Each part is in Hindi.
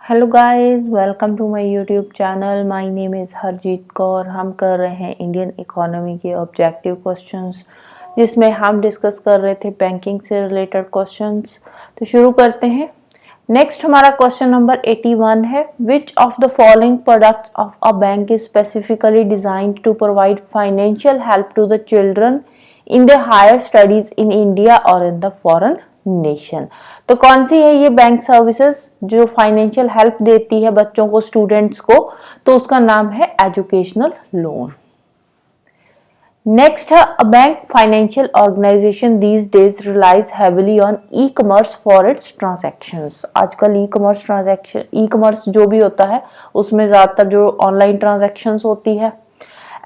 Hello guys, welcome to my YouTube channel. My name is Harjeet Kaur. हम कर रहे हैं इंडियन इकोनॉमी के ऑब्जेक्टिव क्वेश्चंस, जिसमें हम डिस्कस कर रहे थे बैंकिंग से रिलेटेड क्वेश्चंस। तो शुरू करते हैं। नेक्स्ट हमारा क्वेश्चन नंबर 81 है, which of the following products of a bank is specifically designed to provide financial help to the children in the higher studies in India और इन द फॉरेन नेशन। तो कौन सी है ये बैंक सर्विसेज जो फाइनेंशियल हेल्प देती है बच्चों को, स्टूडेंट्स को? तो उसका नाम है एजुकेशनल लोन। नेक्स्ट है, a bank financial organization these days relies heavily on e commerce for its transactions. आजकल ई कॉमर्स जो भी होता है उसमें ज्यादातर जो ऑनलाइन ट्रांजैक्शंस होती है।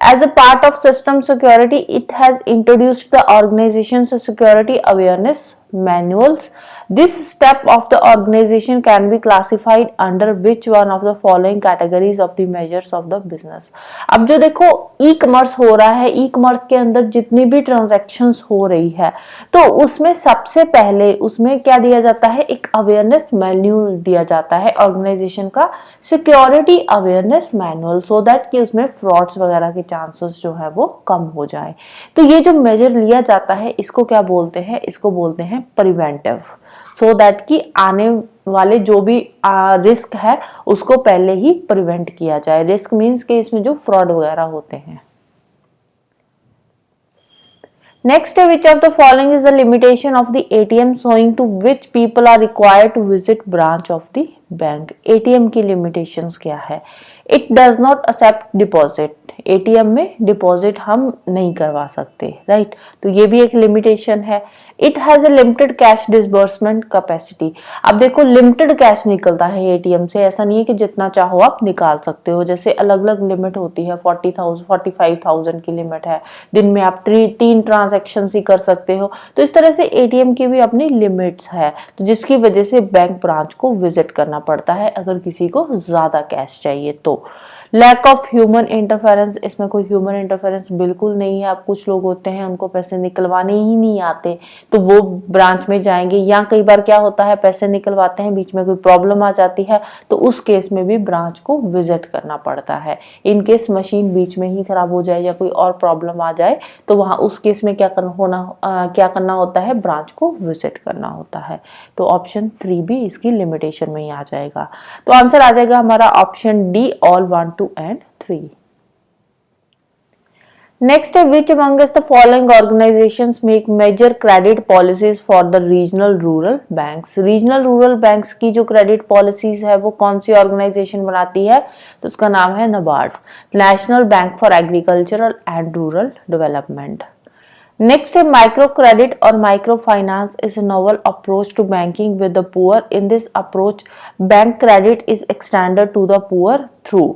As a part of system security, it has introduced the organization's security awareness manuals. This step of the organization can be classified under which one of the following categories of the measures of the business? अब जो देखो ई कॉमर्स हो रहा है, ई कॉमर्स के अंदर जितनी भी ट्रांजैक्शंस हो रही है तो उसमें सबसे पहले उसमें क्या दिया जाता है, एक अवेयरनेस मैनुअल दिया जाता है ऑर्गेनाइजेशन का, security awareness manual, so that कि उसमें फ्रॉड्स वगैरह के चांसेस जो है वो कम हो जाए। तो ये जो मेजर लिया जाता है इसको क्या बोलते हैं? इसको बोलते हैं प्रिवेंटिव, सो दैट कि आने वाले जो भी रिस्क है उसको पहले ही प्रिवेंट किया जाए। रिस्क मीन्स कि इसमें जो फ्रॉड वगैरह होते हैं। Next, which of the following is the limitation of the ATM showing to which people are required to visit branch of the bank? ATM की limitations क्या है? It does not accept deposit. ATM में डिपॉजिट हम नहीं करवा सकते, राइट? तो ये भी एक लिमिटेशन है। It has a limited cash disbursement capacity. अब देखो लिमिटेड कैश निकलता है एटीएम से, ऐसा नहीं है कि जितना चाहो आप निकाल सकते हो। जैसे अलग अलग लिमिट होती है, 40,000 45,000 की लिमिट है, दिन में आप तीन ट्रांजेक्शन ही कर सकते हो। तो इस तरह से एटीएम की भी अपनी लिमिट्स है, तो जिसकी वजह से बैंक ब्रांच को विजिट करना पड़ता है अगर किसी को ज्यादा कैश चाहिए तो। लैक ऑफ ह्यूमन इंटरफेरेंस, इसमें कोई ह्यूमन इंटरफेरेंस बिल्कुल नहीं है। अब कुछ लोग होते हैं उनको पैसे निकलवाने ही नहीं आते तो वो ब्रांच में जाएंगे, या कई बार क्या होता है पैसे निकलवाते हैं बीच में कोई प्रॉब्लम आ जाती है तो उस केस में भी ब्रांच को विजिट करना पड़ता है। इन केस मशीन बीच में ही खराब हो जाए या कोई और प्रॉब्लम आ जाए तो वहां उस केस में क्या करना होता है, ब्रांच को विजिट करना होता है। तो ऑप्शन 3 भी इसकी लिमिटेशन में ही आ जाएगा। तो आंसर आ जाएगा हमारा option D, all 1, 2 and 3. Next, which amongst the following organizations make major credit policies for the regional rural banks? Regional rural banks की जो credit policies है वो कौन सी organization बनाती है? तो उसका नाम है NABARD, National Bank for Agricultural and Rural Development. Next है माइक्रो क्रेडिट और micro finance is a novel approach to banking with the poor. In this approach, bank credit is extended to the poor through.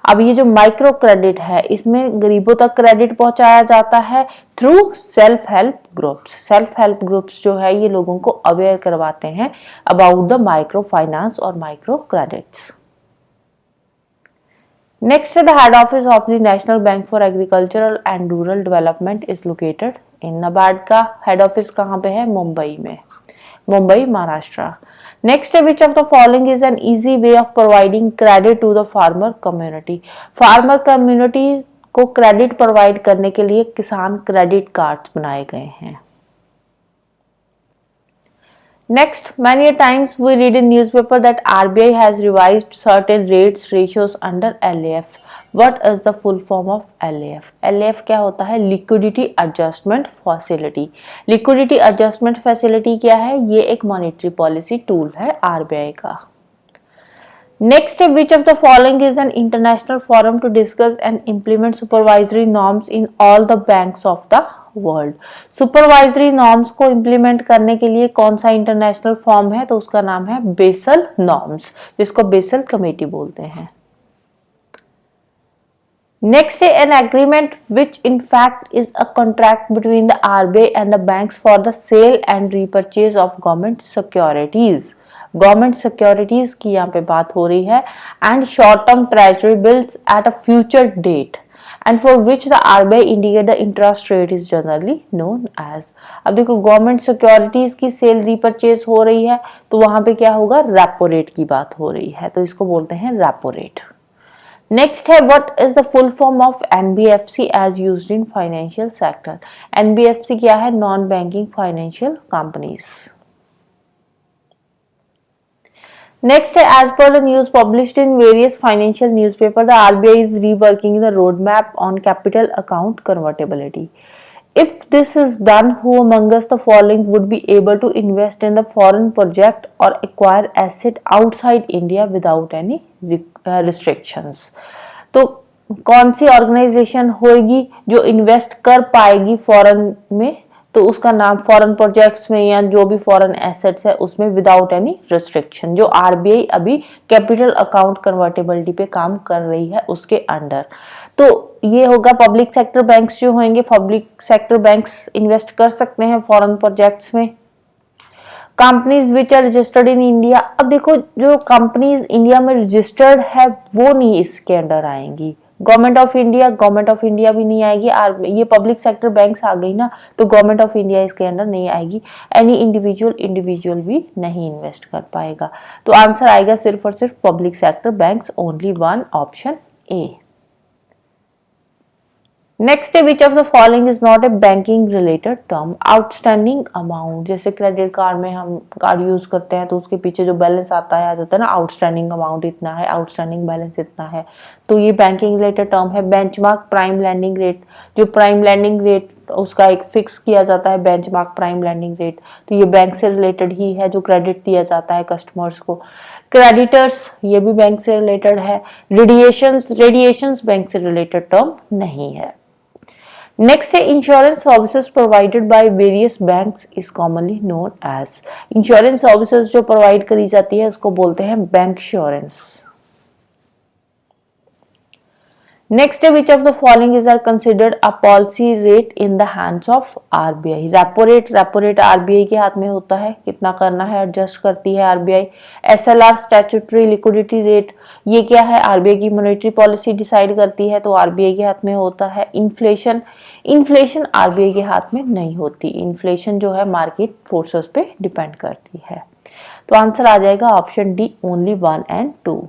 अब ये जो माइक्रो क्रेडिट है इसमें गरीबों तक क्रेडिट पहुंचाया जाता है through self help groups. Self help groups जो है ये लोगों को अवेयर करवाते हैं अबाउट द माइक्रो फाइनेंस और micro credits. Next, the head office of the National Bank for Agricultural and Rural Development is located in NABARD का हेड ऑफिस कहाँ पे है? मुंबई में, Mumbai Maharashtra. Next, which of the following is an easy way of providing credit to the farmer community? Farmer community को क्रेडिट प्रोवाइड करने के लिए किसान क्रेडिट कार्ड्स बनाए गए हैं। Next, many a times we read in newspaper that RBI has revised certain rates ratios under LAF. What is the full form of LAF? LAF क्या होता है? Liquidity Adjustment Facility. Liquidity Adjustment Facility क्या है? ये एक monetary policy tool है RBI का। Next, which of the following is an international forum to discuss and implement supervisory norms in all the banks of the world? Supervisory norms को इंप्लीमेंट करने के लिए कौन सा इंटरनेशनल फॉर्म है? तो उसका नाम है बेसल नॉर्म्स, जिसको बेसल कमेटी बोलते हैं। नेक्स्ट है an agreement which in fact is a contract between the RBI and the banks for the sale and repurchase of government securities. Government securities की यहाँ पे बात हो रही है। And short term treasury bills at a future date and for which the RBI indicate the interest rate is generally known as। अब देखो गवर्नमेंट सिक्योरिटीज की सेल रीपरचेज हो रही है तो वहां पे क्या होगा, रेपो रेट की बात हो रही है, तो इसको बोलते हैं रेपो रेट। नेक्स्ट है what is the full form of NBFC as used in financial sector. NBFC क्या है, non banking financial companies. Next, as per the news published in various financial newspapers, the RBI is reworking the roadmap on capital account convertibility. If this is done, who among us the following would be able to invest in the foreign project or acquire asset outside India without any restrictions? तो कौन सी ऑर्गेनाइजेशन होगी जो इन्वेस्ट कर पाएगी फॉरेन में, तो उसका नाम फॉरेन प्रोजेक्ट्स में या जो भी फॉरेन एसेट्स है उसमें विदाउट एनी रिस्ट्रिक्शन, जो आरबीआई अभी कैपिटल अकाउंट कन्वर्टेबिलिटी पे काम कर रही है उसके अंडर। तो ये होगा पब्लिक सेक्टर बैंक्स जो होंगे, पब्लिक सेक्टर बैंक्स इन्वेस्ट कर सकते हैं फॉरेन प्रोजेक्ट्स में। Companies which are registered in India, अब देखो जो कंपनीज इंडिया में रजिस्टर्ड है वो नहीं इसके अंडर आएंगी। गवर्नमेंट ऑफ इंडिया भी नहीं आएगी, ये पब्लिक सेक्टर बैंक्स आ गई ना, तो गवर्नमेंट ऑफ इंडिया इसके अंडर नहीं आएगी। एनी इंडिविजुअल भी नहीं इन्वेस्ट कर पाएगा, तो आंसर आएगा सिर्फ और सिर्फ public sector banks, only one, option A. Next है which of the following is not a banking related term. Outstanding amount, जैसे क्रेडिट कार्ड में हम कार्ड यूज करते हैं तो उसके पीछे जो बैलेंस आता है आ जाता है ना, आउटस्टैंडिंग अमाउंट इतना है, आउटस्टैंडिंग बैलेंस इतना है, तो ये बैंकिंग रिलेटेड टर्म है। बेंचमार्क प्राइम लैंडिंग रेट, जो प्राइम लैंडिंग रेट उसका एक फिक्स किया जाता है बेंचमार्क प्राइम लैंडिंग रेट, तो ये बैंक से रिलेटेड ही है, जो क्रेडिट दिया जाता है कस्टमर्स को। क्रेडिटर्स, ये भी बैंक से रिलेटेड है। रेडिएशंस बैंक से रिलेटेड टर्म नहीं है। नेक्स्ट है insurance services provided by various banks is commonly known as. Insurance services जो प्रोवाइड करी जाती है उसको बोलते हैं बैंक इंश्योरेंस। नेक्स्ट है which of the following is are considered a policy rate in the hands of RBI. Repo rate RBI के हाथ में होता है, कितना करना है एडजस्ट करती है RBI. SLR statutory liquidity rate, ये क्या है, आरबीआई की मॉनेटरी पॉलिसी डिसाइड करती है, तो आरबीआई के हाथ में होता है। इन्फ्लेशन आरबीआई के हाथ में नहीं होती, इन्फ्लेशन जो है मार्केट फोर्सेस पे डिपेंड करती है, तो आंसर आ जाएगा option D, only 1 and 2।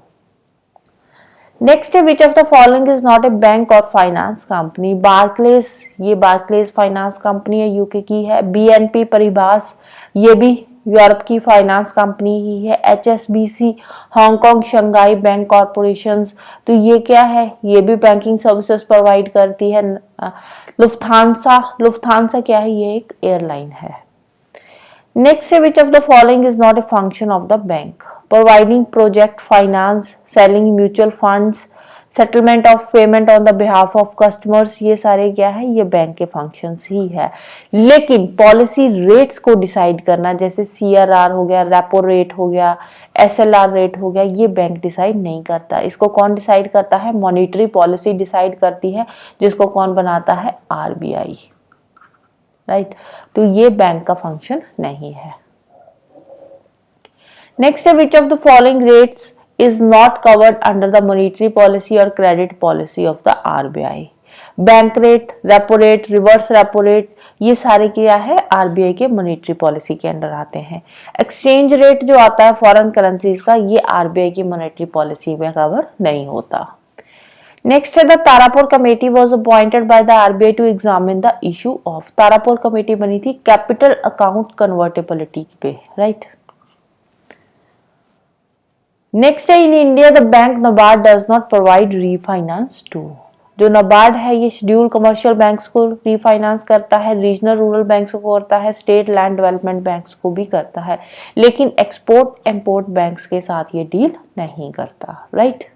Next है which of the following is not a bank और फाइनेंस कंपनी। बार्कलेज, ये बार्कलेज फाइनेंस कंपनी है, यूके की है। बीएनपी परिभास, ये भी यूरोप की फाइनेंस कंपनी ही है। HSBC, Hong Kong Shanghai bank corporations, तो ये क्या है, ये भी बैंकिंग सर्विसेज प्रोवाइड करती है। लुफ्थांसा क्या है, ये एक एयरलाइन है। नेक्स्ट है which of the following is not a function of the bank. Providing project finance, selling mutual funds, settlement of payment on the behalf of customers, ये सारे क्या है, ये बैंक के फंक्शंस ही है। लेकिन पॉलिसी रेट्स को डिसाइड करना, जैसे सीआरआर हो गया, रेपो रेट हो गया, एसएलआर रेट हो गया, ये बैंक डिसाइड नहीं करता। इसको कौन डिसाइड करता है, मॉनेटरी पॉलिसी डिसाइड करती है, जिसको कौन बनाता है, आरबीआई, राइट। तो ये बैंक का फंक्शन नहीं है। नेक्स्ट है which of the following rates is not covered under the monetary policy और credit policy of the RBI. Bank rate, repo rate, reverse repo rate, ये सारे क्या है, आरबीआई के मॉनेटरी पॉलिसी के अंडर आते हैं। एक्सचेंज रेट जो आता है फॉरेन करेंसीज का, ये आरबीआई की मॉनेटरी पॉलिसी में कवर नहीं होता। नेक्स्ट है the Tarapur committee was appointed by the RBI to examine the issue of. Tarapur committee बनी थी कैपिटल अकाउंट कन्वर्टेबिलिटी पे, राइट। नेक्स्ट है in India the bank NABARD does not provide refinance to. जो नबार्ड है ये शेड्यूल कमर्शियल बैंक्स को रीफाइनेंस करता है, रीजनल रूरल बैंक्स को करता है, स्टेट लैंड डेवलपमेंट बैंक्स को भी करता है, लेकिन एक्सपोर्ट इंपोर्ट बैंक्स के साथ ये डील नहीं करता, right.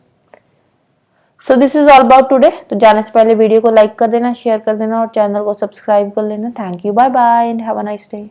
So this is all about today. तो जाने से पहले वीडियो को लाइक कर देना, शेयर कर देना और चैनल को सब्सक्राइब कर लेना। Thank you, bye bye and have a nice day.